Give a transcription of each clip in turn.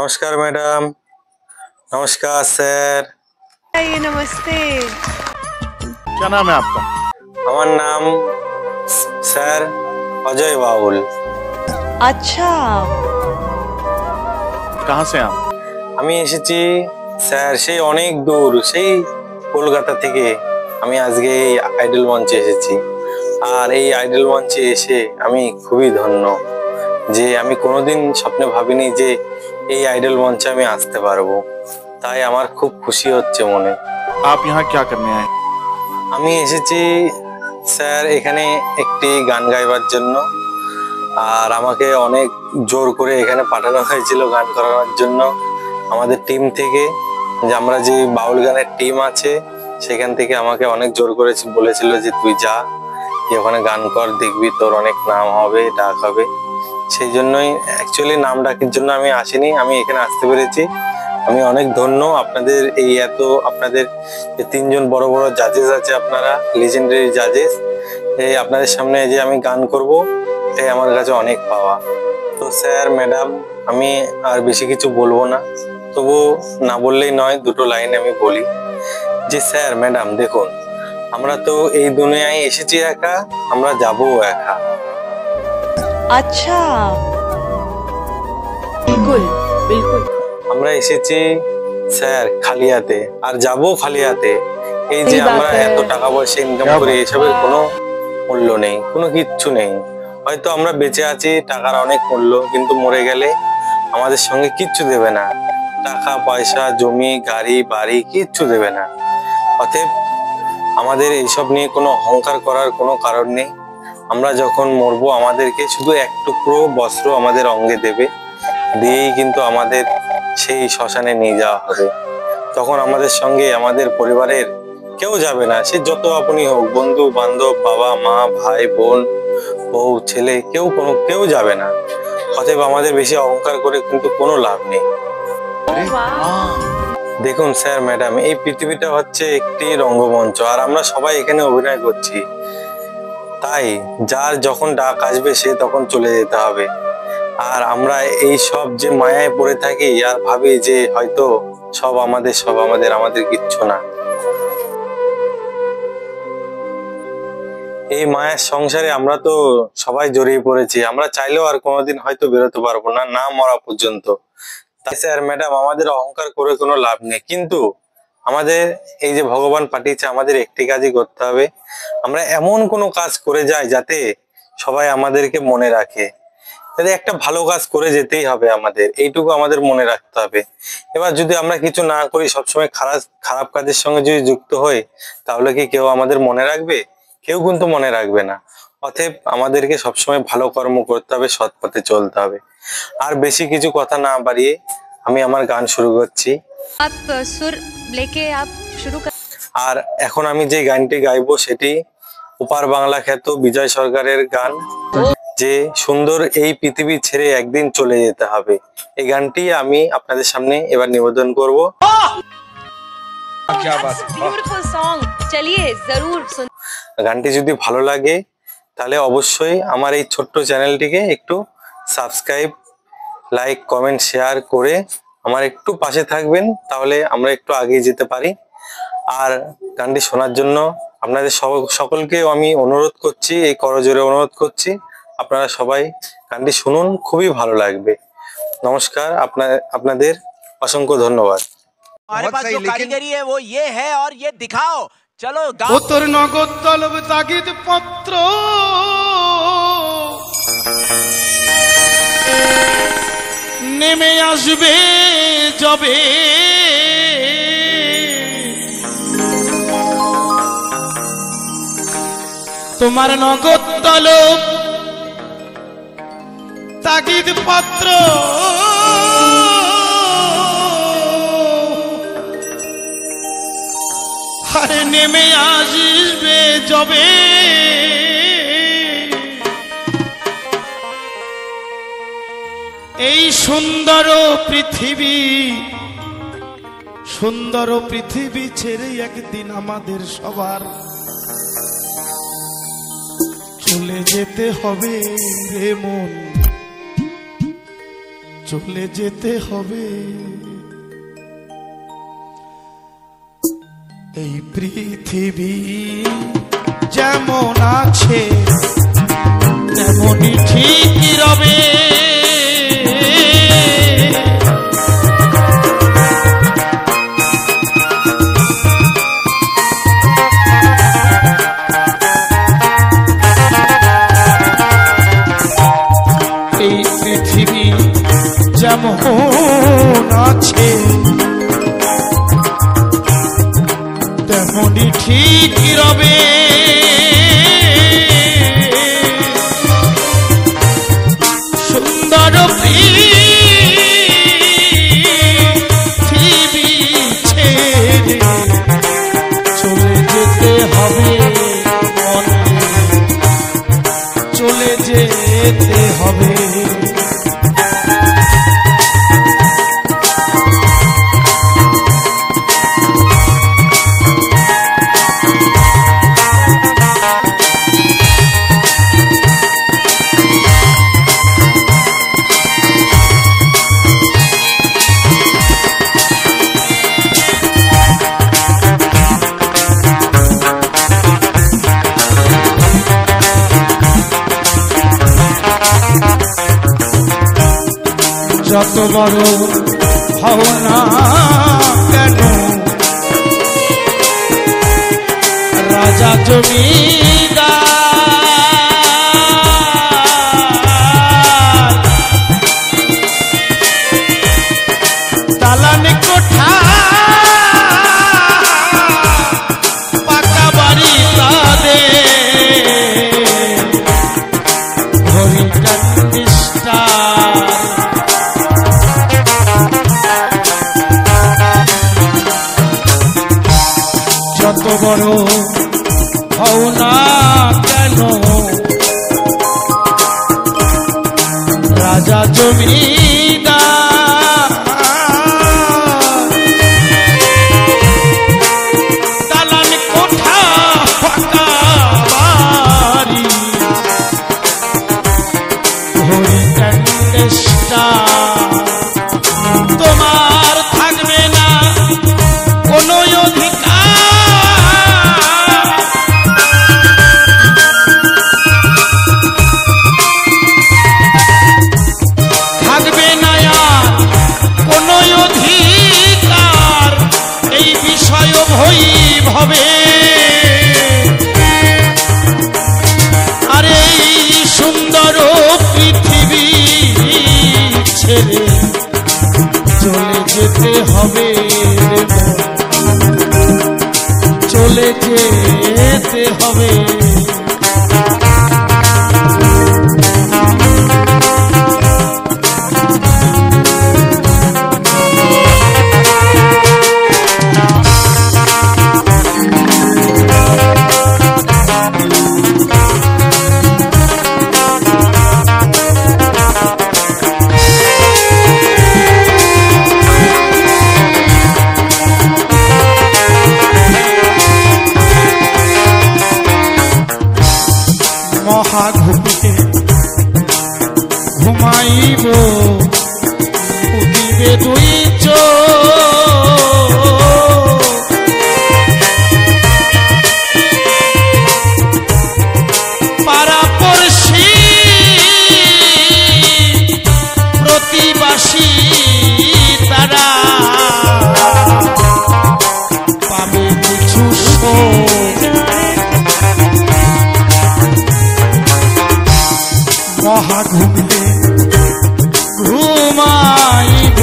नमस्कार मैडम। नमस्कार सर। ये नमस्ते। क्या नाम है आपका? हमारा नाम सर अजय बाउल। अच्छा, कहाँ से आप? আমি এসেছি স্যার সেই অনেক দূর, সেই কলকাতা থেকে আমি আজকে এই আইডল মঞ্চে এসেছি। আর এই আইডল মঞ্চে এসে আমি খুবই ধন্য যে আমি কোনোদিন স্বপ্নে ভাবিনি যে এই আইডল মঞ্চে আমি আসতে পারবো। তাই আমার খুব খুশি হচ্ছে মনে। आप यहाँ क्या करने आए? আমি এসেছি স্যার এখানে একটি গান গাইবার জন্য। আর আমাকে অনেক জোর করে এখানে পাঠানো হয়েছিল গান করানোর জন্য আমাদের টিম থেকে, যে আমরা যে বাউল গানের টিম আছে সেখান থেকে আমাকে অনেক জোর করে বলেছিল যে তুই যা, তুই ওখানে গান কর, দেখবি তোর অনেক নাম হবে, ডাক হবে। সেই জন্যই অ্যাকচুয়ালি নাম ডাকের জন্য আমি আসিনি, আমি এখানে আসতে পেরেছি। আমি অনেক ধন্য আপনাদের এই আপনাদের যে তিনজন বড় বড় জাজেস আছে, আপনারা লেজেন্ডারি জাজেস, এই আপনাদের সামনে যে আমি গান করব এটাই আমার কাছে অনেক পাওয়া। তো স্যার ম্যাডাম আমি আর বেশি কিছু বলবো না, তবু না বললেই নয়, দুটো লাইন আমি বলি যে স্যার ম্যাডাম দেখুন, আমরা তো এই দুনিয়ায় এসেছি একা, আমরা যাবো একা। अच्छा, बिल्कुल बिल्कुल। আমরা এসেছি স্যার খালি হাতে আর যাবো খালি হাতে। এই যে আমরা এত টাকা পয়সা ইনকাম করি এসবের কোনো মূল্য নেই, কোনো কিচ্ছু নেই। হয়তো আমরা বেঁচে আছি, টাকার অনেক মূল্য, কিন্তু মরে গেলে আমাদের সঙ্গে কিচ্ছু দেবে না, টাকা পয়সা জমি গাড়ি বাড়ি কিচ্ছু দেবে না। অতএব আমাদের এইসব নিয়ে কোনো অহংকার করার কোনো কারণ নেই। আমরা যখন মরবো আমাদেরকে শুধু এক টুকরো বস্ত্র আমাদের অঙ্গে দেবে, দিয়েই কিন্তু আমাদের সেই শ্মশানে নিয়ে যাওয়া হবে। তখন আমাদের সঙ্গে আমাদের পরিবারের কেউ যাবে না, সে যত আপনি হোক, বন্ধু বান্ধব, বাবা মা ভাই বোন বউ ছেলে, কেউ যাবে না। অতএব আমাদের বেশি অহংকার করে কিন্তু কোনো লাভ নেই। দেখুন স্যার ম্যাডাম, এই পৃথিবীটা হচ্ছে একটি রঙ্গমঞ্চ, আর আমরা সবাই এখানে অভিনয় করছি। তাই যার যখন ডাক আসবে সে তখন চলে যেতে হবে। আর আমরা এই সব যে মায়ায় পড়ে থাকি আর ভাবি যে হয়তো সব আমাদের আমাদের কিচ্ছু না। এই মায়ের সংসারে আমরা তো সবাই জড়িয়ে পড়েছি, আমরা চাইলেও আর কোনোদিন হয়তো বেরোতে পারবো না, না মরা পর্যন্ত। তাই স্যার ম্যাডাম আমাদের অহংকার করে কোনো লাভ নেই, কিন্তু আমাদের এই যে ভগবান পাঠিয়েছে আমাদের একটি কাজই করতে হবে, আমরা এমন কোনো কাজ করে যাই যাতে সবাই আমাদেরকে মনে রাখে। তাহলে একটা ভালো কাজ করে যেতেই হবে আমাদের, এইটুকু আমাদের মনে রাখতে হবে। এবার যদি আমরা কিছু না করি, সবসময় খারাপ কাজের সঙ্গে যদি যুক্ত হই, তাহলে কি কেউ আমাদের মনে রাখবে? কেউ কিন্তু মনে রাখবে না। অতএব আমাদেরকে সবসময় ভালো কর্ম করতে হবে, সৎ পথে চলতে হবে। আর বেশি কিছু কথা না বাড়িয়ে আমি আমার গান শুরু করছি। आप सुर लेके आप शुरू कर। আর এখন আমি যে গানটি গাইবো সেটি ওপার বাংলা খ্যাত বিজয় সরকারের গান, যে সুন্দর এই পৃথিবী ছেড়ে একদিন চলে যেতে হবে। এই গানটি আমি আপনাদের সামনে এবার নিবেদন করব। ब्यूटीफुल सॉन्ग, चलिए जरूर सुन। গানটি যদি ভালো লাগে তাহলে অবশ্যই আমার এই ছোট্ট চ্যানেলটিকে একটু সাবস্ক্রাইব, লাইক, কমেন্ট, শেয়ার করে আমার একটু পাশে থাকবেন, তাহলে আমরা একটু এগিয়ে যেতে পারি। আর গানটি শোনার জন্য আপনাদের সকলকে আমি অনুরোধ করছি, এই করজোরে অনুরোধ করছি, আপনারা সবাই গানটি শুনুন, খুবই ভালো লাগবে। নমস্কার, আপনাদের অসংখ্য ধন্যবাদ। हमारे पास जो कारीगरी है वो ये है और ये दिखाओ। चलो गाओ। তোর নগদ তলব তাগিদ পত্র নেমে আসবে যবে, তোমার নগদ তলব তাগিদ পত্র আরে নেমে আসবে যবে, এই সুন্দর পৃথিবী ছেড়ে একদিন আমাদের সবার চলে যেতে হবে রে মন, চলে যেতে হবে। এই পৃথিবী যেমন আছে তেমনই ঠিকই রবে। এই পৃথিবী যেমন আছে তেমনই ঠিকই রবে। সুন্দর পৃথিবী ছেড়ে চলে যেতে হবে মনে, চলে যেতে হবে। যত বড় হও না কেন রাজা জমিদার, দালান কোঠা পাকা বাড়ি তাদের হরিটান নিষ্ঠার। যত বড় হও না কেন রাজা জমিদার, দালান কোঠা ফাঁকা বাড়ি হরিটান নিষ্ঠার। তোমার থাকবে না কোনো অধিকার, থাকবে না আর কোনো অধিকার এই বিষয় বৈভবে। আর এই সুন্দর পৃথিবী ছেড়ে চলে যেতে হবে রে মন, চলে যেতে হবে। মহাঘুমে ঘুমাইব উঠিবে দুই চোখ, পাড়াপড়শি প্রতিবাসী তারা পাবে কিছু শোক। মহাঘুমে ঘুমাইব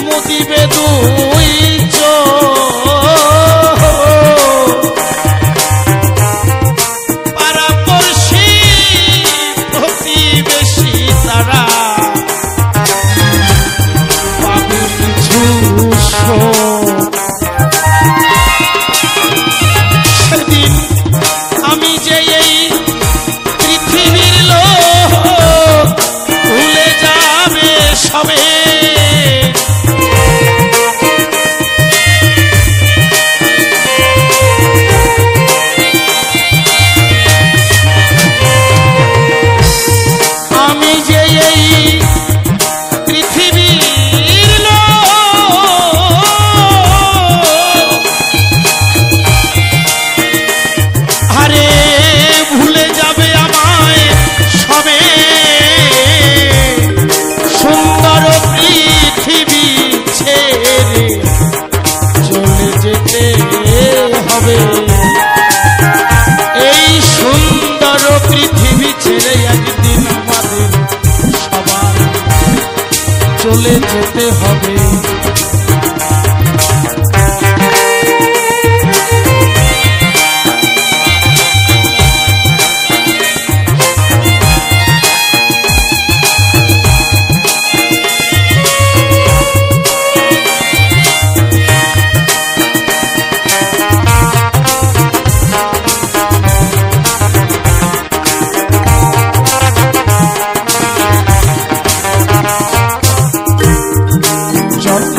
মুদিবে দুই চোখ, পাড়াপড়শি প্রতিবেশী তারা পাবে কিছু শোক। সেদিন আমি যে এই পৃথিবীর লোক ভুলে যাবে সবে,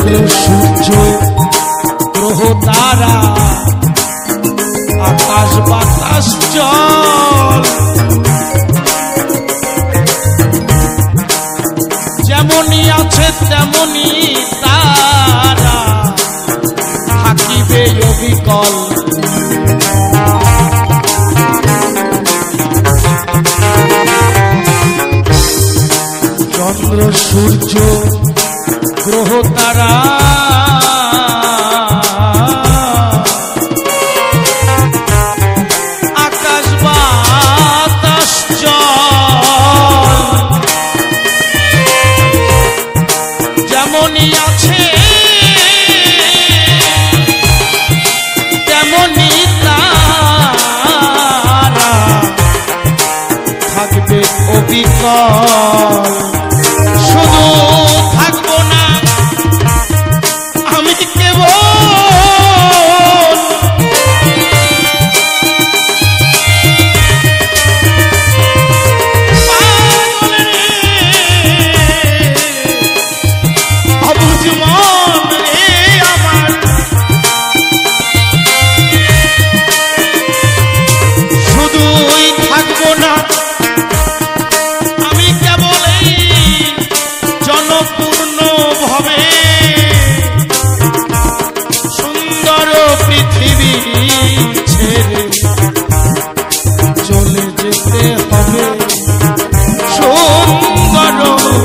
চন্দ্র সূর্য গ্রহ তারা আকাশ বাতাস জল যেমনই আছে তেমনই তারা থাকিবে অবিকল। চন্দ্র সূর্য গ্রহ তারা আকাশ বাতাস জল যেমনই আছে তেমনই তারা থাকবে অবিকল। শুধু থাকবো না আমি কেবল অবুঝ মন রে আমার, শুধুই থাকবো না আমি কেবল এই জনপূর্ণ ভাবে সুন্দর পৃথিবী ছেড়ে চলে যেতে হবে। সুন্দর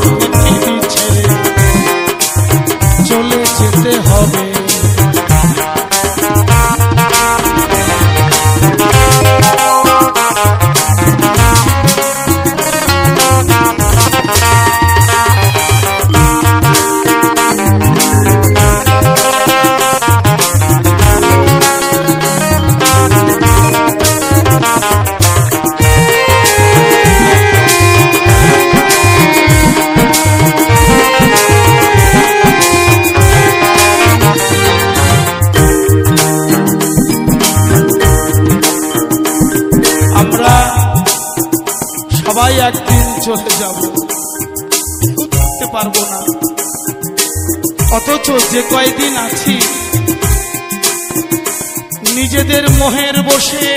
পৃথিবী ছেড়ে চলে যেতে হবে। আমরা সবাই একদিন চলে যাব, উঠতে পারবো না। অথচ যে কয়দিন আছি নিজেদের মোহের বসে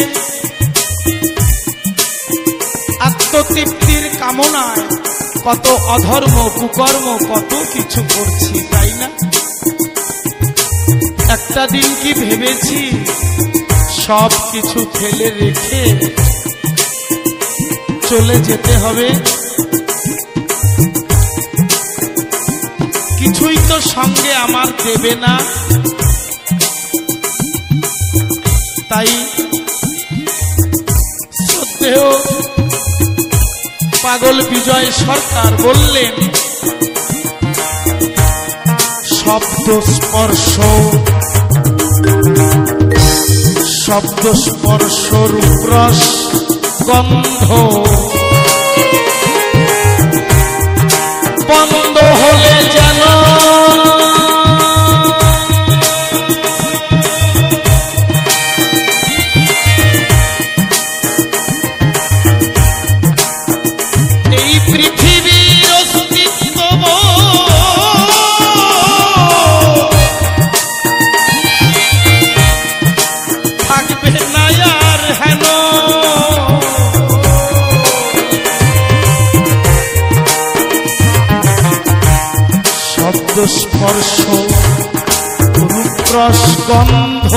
আত্মতৃপ্তির কামনায় কত অধর্ম কুকর্ম কত কিছু করছি, তাই না? একটা দিন কি ভেবেছি সব কিছু ফেলে রেখে চলে যেতে হবে? কিছুই তো সঙ্গে আমার দেবে না। তাই শ্রদ্ধেয় পাগল বিজয় সরকার বললেন, শব্দ স্পর্শ শব্দ স্পর্শ রূপরস গন্ধ বন্ধ হলে যেন এই পৃথিবীর অস্তিত্ব থাকবে না আর হেন। শব্দ স্পর্শ রূপরস গন্ধ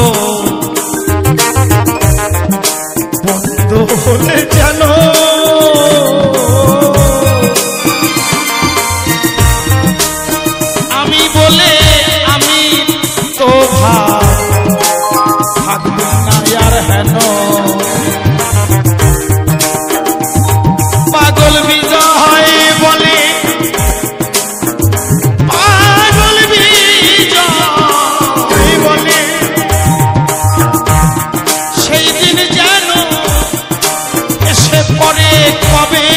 বন্ধ হলে যেন আমি বলে আমি তো ভাব থাকবে না আর হেন। পাগল বিজয় বলে, পাগল বিজয় বলে, সেই দিন যেন এসে পড়ে কবে।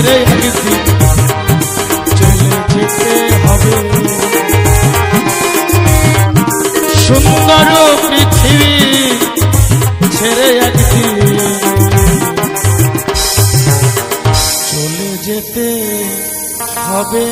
ছেড়ে একদিন চলে যেতে হবে। সুন্দর পৃথিবী ছেড়ে একদিন চলে যেতে হবে।